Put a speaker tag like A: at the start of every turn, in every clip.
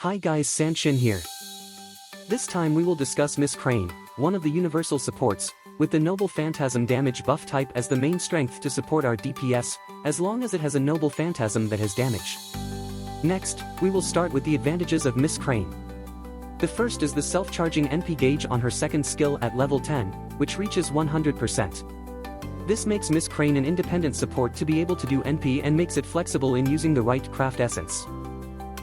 A: Hi guys, Sanshin here. This time we will discuss Miss Crane, one of the universal supports, with the Noble Phantasm damage buff type as the main strength to support our DPS, as long as it has a Noble Phantasm that has damage. Next, we will start with the advantages of Miss Crane. The first is the self-charging NP gauge on her second skill at level 10, which reaches 100%. This makes Miss Crane an independent support to be able to do NP and makes it flexible in using the right craft essence.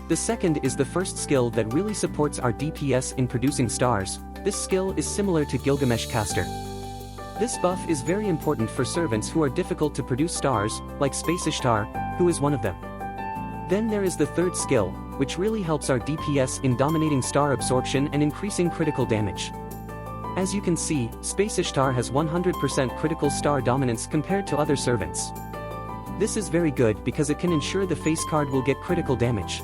A: The second is the first skill that really supports our DPS in producing stars. This skill is similar to Gilgamesh Caster. This buff is very important for servants who are difficult to produce stars, like Space Ishtar, who is one of them. Then there is the third skill, which really helps our DPS in dominating star absorption and increasing critical damage. As you can see, Space Ishtar has 100% critical star dominance compared to other servants. This is very good because it can ensure the face card will get critical damage.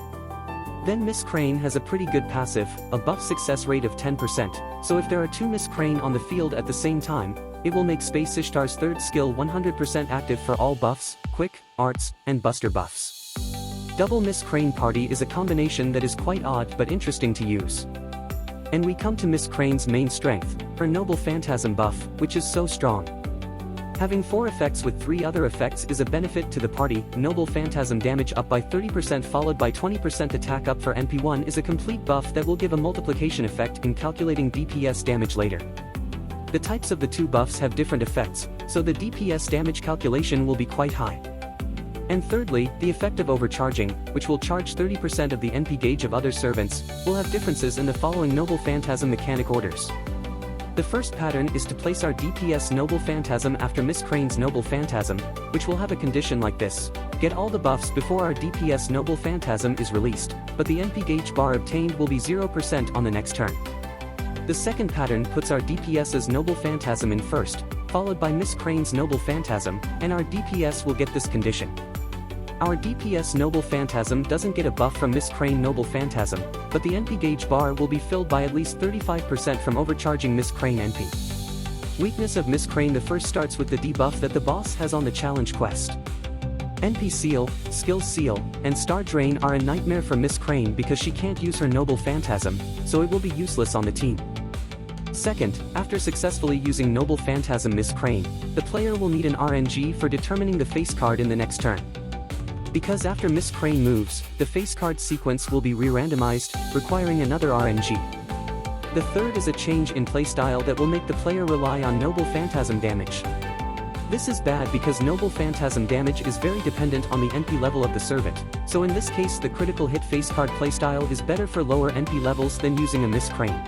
A: Then Miss Crane has a pretty good passive, a buff success rate of 10%, so if there are two Miss Crane on the field at the same time, it will make Space Ishtar's third skill 100% active for all buffs, quick, arts, and buster buffs. Double Miss Crane party is a combination that is quite odd but interesting to use. And we come to Miss Crane's main strength, her Noble Phantasm buff, which is so strong. Having 4 effects with 3 other effects is a benefit to the party. Noble Phantasm damage up by 30% followed by 20% attack up for NP1 is a complete buff that will give a multiplication effect in calculating DPS damage later. The types of the two buffs have different effects, so the DPS damage calculation will be quite high. And thirdly, the effect of overcharging, which will charge 30% of the NP gauge of other servants, will have differences in the following Noble Phantasm mechanic orders. The first pattern is to place our DPS Noble Phantasm after Miss Crane's Noble Phantasm, which will have a condition like this: get all the buffs before our DPS Noble Phantasm is released, but the NP gauge bar obtained will be 0% on the next turn. The second pattern puts our DPS's Noble Phantasm in first, followed by Miss Crane's Noble Phantasm, and our DPS will get this condition. Our DPS Noble Phantasm doesn't get a buff from Miss Crane Noble Phantasm, but the NP gauge bar will be filled by at least 35% from overcharging Miss Crane NP. Weakness of Miss Crane: the first starts with the debuff that the boss has on the challenge quest. NP Seal, Skill Seal, and Star Drain are a nightmare for Miss Crane because she can't use her Noble Phantasm, so it will be useless on the team. Second, after successfully using Noble Phantasm Miss Crane, the player will need an RNG for determining the face card in the next turn. Because after Miss Crane moves, the face card sequence will be re-randomized, requiring another RNG. The third is a change in playstyle that will make the player rely on Noble Phantasm damage. This is bad because Noble Phantasm damage is very dependent on the NP level of the servant, so in this case the critical hit face card playstyle is better for lower NP levels than using a Miss Crane.